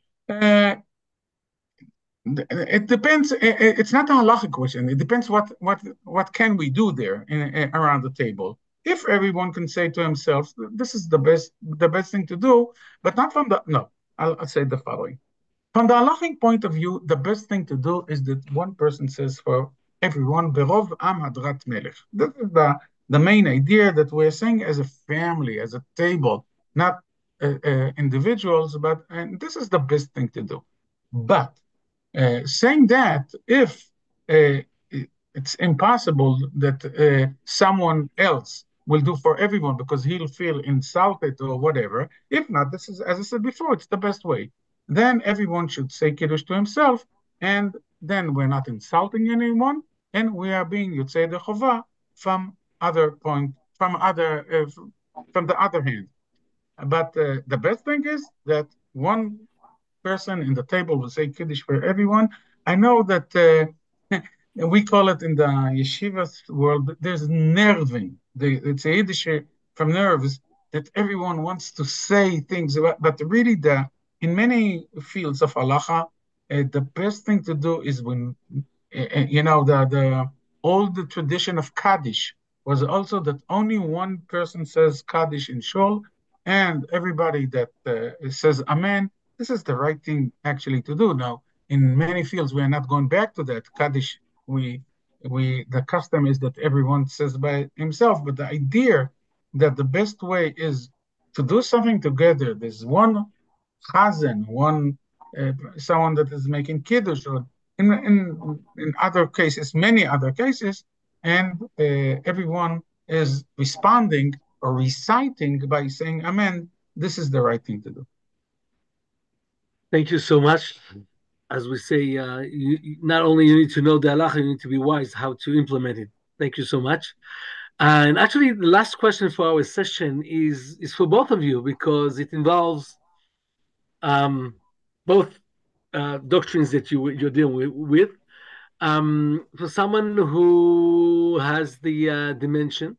It depends. It's not a halachic question. It depends what can we do there around the table. If everyone can say to himself, "This is the best thing to do," but not from the no. I'll say the following. From the halachic point of view, the best thing to do is that one person says for everyone, "Berov am hadrat melech." This is the main idea that we're saying as a family, as a table, not individuals. And this is the best thing to do. But saying that if it's impossible that someone else will do for everyone because he'll feel insulted or whatever, if not, this is, as I said before, it's the best way. Then everyone should say Kiddush to himself, and then we're not insulting anyone, and we are being Yotzei Yedei Chova from the other hand. But the best thing is that one person in the table will say Kiddush for everyone. I know that we call it in the yeshivas world, there's nerving. It's a Yiddish from nerves that everyone wants to say things about, but really in many fields of halacha, the best thing to do is when, the old tradition of Kaddish was also that only one person says Kaddish in Shul, and everybody that says Amen. This is the right thing actually to do. Now, in many fields, we are not going back to that. Kaddish, the custom is that everyone says by himself, but the idea that the best way is to do something together. There's one chazan, someone that is making kiddush, or in other cases, many other cases, and everyone is responding or reciting by saying Amen. This is the right thing to do. Thank you so much. As we say, not only you need to know the halacha, you need to be wise how to implement it. Thank you so much. And actually, the last question for our session is for both of you because it involves both doctrines that you're dealing with. For someone who has the dimension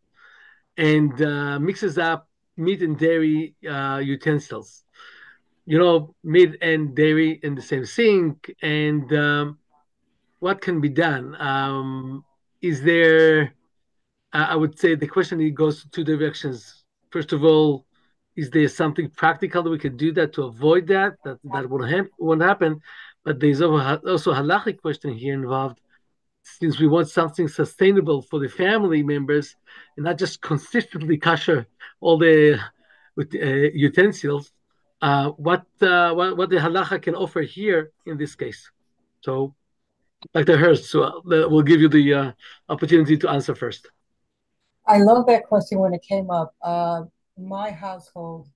and mixes up meat and dairy utensils, meat and dairy in the same sink, and what can be done? Is there, I would say the question goes two directions. First of all, is there something practical that we can do that to avoid that won't happen? But there's also a halachic question here involved, since we want something sustainable for the family members and not just consistently kosher all the utensils. What the halacha can offer here in this case. So, Dr. Hurst, we'll give you the opportunity to answer first. I love that question when it came up. In my household,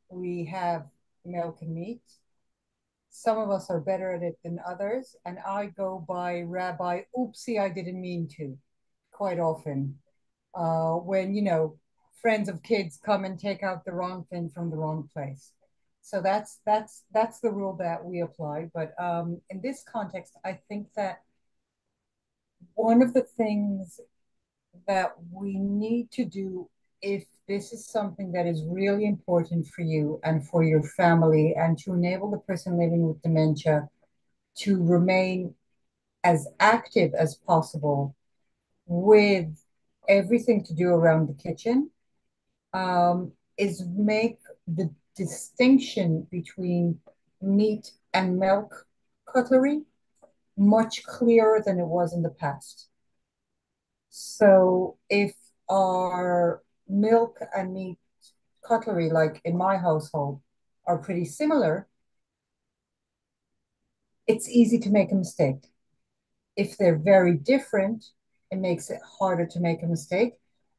we have milk and meat. Some of us are better at it than others, and I go by Rabbi, oopsie, I didn't mean to, quite often. When, friends of kids come and take out the wrong thing from the wrong place. So that's the rule that we apply. But in this context, I think that one of the things that we need to do, if this is something that is really important for you and for your family, and to enable the person living with dementia to remain as active as possible with everything to do around the kitchen, is make the distinction between meat and milk cutlery much clearer than it was in the past. So if our milk and meat cutlery, like in my household, are pretty similar, it's easy to make a mistake. If they're very different, it makes it harder to make a mistake.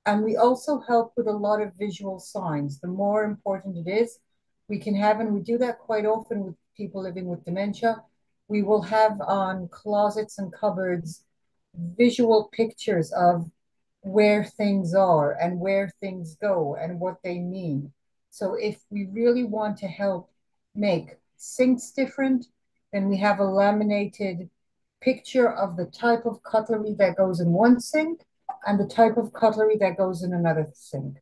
And we also help with a lot of visual signs. The more important it is, we can have, and we do that quite often with people living with dementia, we will have on closets and cupboards visual pictures of where things are and where things go and what they mean. So if we really want to help make sinks different, then we have a laminated picture of the type of cutlery that goes in one sink and the type of cutlery that goes in another sink.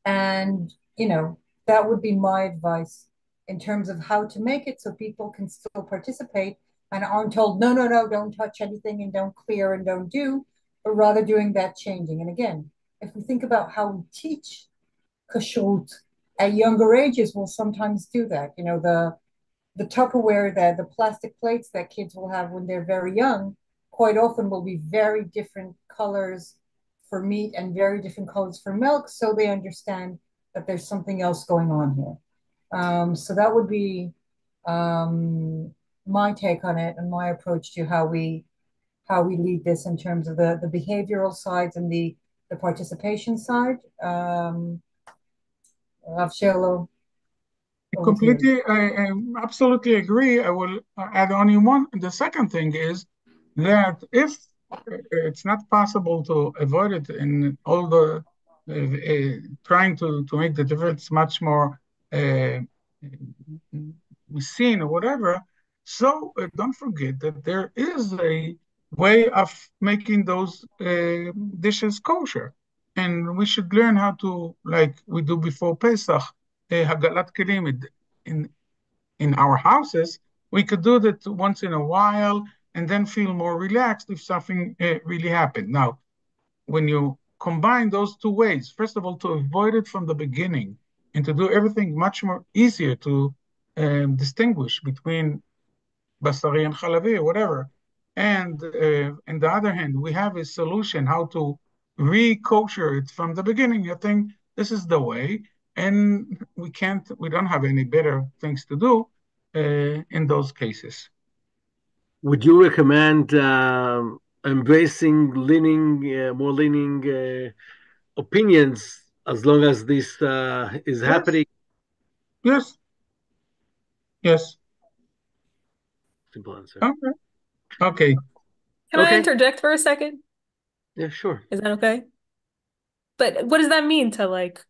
And, you know, that would be my advice in terms of how to make it so people can still participate and aren't told, no, no, no, don't touch anything and don't clear and don't do, but rather doing that changing. And again, if we think about how we teach kashrut at younger ages, we'll sometimes do that. You know, the Tupperware, the plastic plates that kids will have when they're very young, quite often will be very different colors for meat and very different colors for milk, so they understand that there's something else going on here. So that would be my take on it and my approach to how we lead this in terms of the behavioral sides and the participation side. Rav Sherlo. I absolutely agree. I will add only one. The second thing is that if it's not possible to avoid it in all the trying to make the difference much more seen or whatever, so don't forget that there is a way of making those dishes kosher. And we should learn how to, like we do before Pesach, Hagalat Kelim in our houses. We could do that once in a while and then feel more relaxed if something really happened. Now, when you combine those two ways, first of all, to avoid it from the beginning and to do everything much more easier to distinguish between basari and chalavi or whatever. And on the other hand, we have a solution how to re-kosher it from the beginning. I think this is the way, and we don't have any better things to do in those cases. Would you recommend embracing more leaning opinions as long as this is happening? Yes. Yes. Simple answer. Okay. Can I interject for a second? Yeah, sure. Is that okay? But what does that mean to like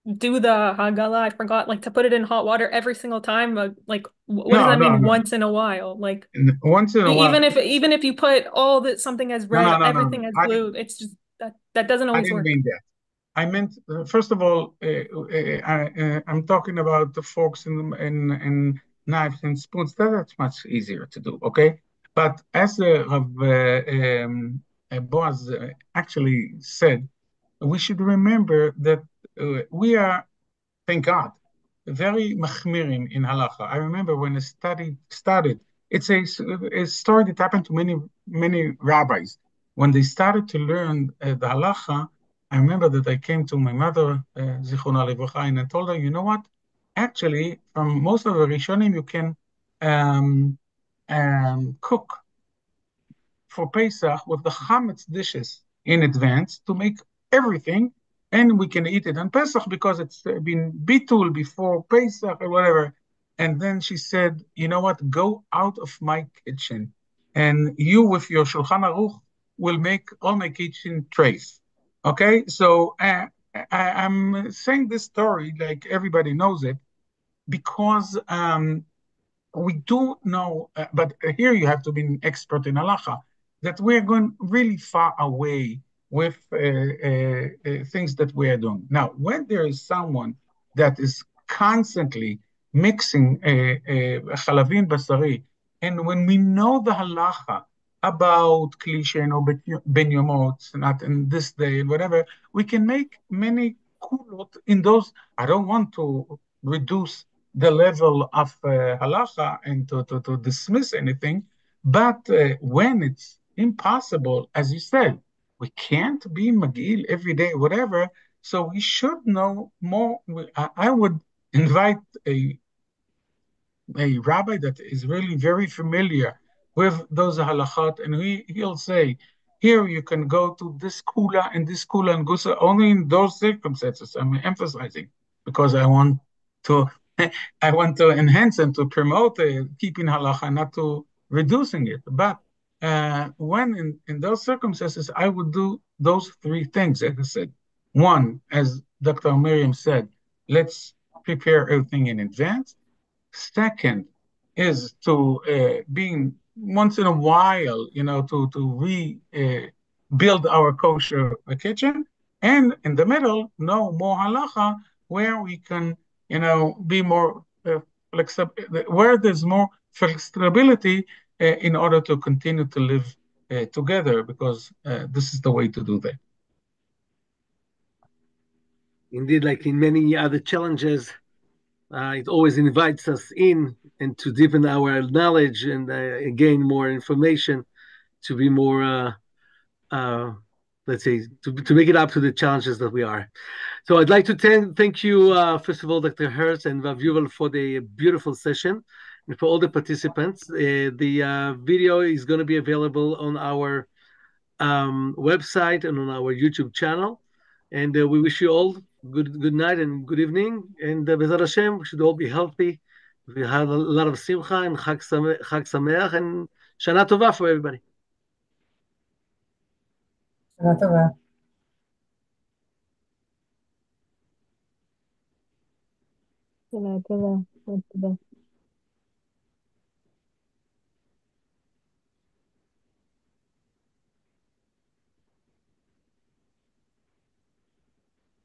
do the hagala? I forgot, like to put it in hot water every single time. Like, what does that mean? Once in a while, like once in a while. Even if you put all that something as red, everything as blue, it's just that doesn't always work. I didn't mean that. I meant first of all, I'm talking about the forks and knives and spoons. That's much easier to do. Okay, but as Boaz actually said, we should remember that we are, thank God, very machmirim in halacha. I remember when I started, it's a story that happened to many rabbis. When they started to learn the halacha, I remember that I came to my mother, Zichronah Livracha, and I told her, you know what? Actually, from most of the Rishonim, you can cook for Pesach with the chametz dishes in advance to make everything, and we can eat it on Pesach because it's been bitul before Pesach or whatever. And then she said, you know what, go out of my kitchen, and you with your Shulchan Aruch will make all my kitchen trays. Okay, so I'm saying this story like everybody knows it because we do know, but here you have to be an expert in halacha, that we're going really far away with things that we are doing. Now, when there is someone that is constantly mixing chalavin basari, and when we know the halacha about klishen or ben yomot, not in this day and whatever, we can make many kulot in those. I don't want to reduce the level of halacha and to dismiss anything, but when it's impossible, as you said, we can't be Magil every day, whatever, so we should know more. I would invite a rabbi that is really very familiar with those halachot, and he'll say, here you can go to this kula and this kula and gusa only in those circumstances. I'm emphasizing because I want to I want to enhance and to promote keeping halacha, not to reducing it. But when in those circumstances, I would do those three things, as I said. One, as Dr. Miriam said, let's prepare everything in advance. Second is to being once in a while, to rebuild our kosher kitchen. And in the middle, no more halacha, where we can, be more flexible, where there's more flexibility in order to continue to live together, because this is the way to do that. Indeed, like in many other challenges, it always invites us in and to deepen our knowledge and gain more information to be more, let's say, to make it up to the challenges that we are. So I'd like to thank you, first of all, Dr. Hertz and Rav Yuval, for the beautiful session and for all the participants. The video is going to be available on our website and on our YouTube channel. And we wish you all good night and good evening. And B'ezrat Hashem, we should all be healthy. We have a lot of simcha and Chag Sameach and Shana Tova for everybody. Shana Tova. Shana Tova.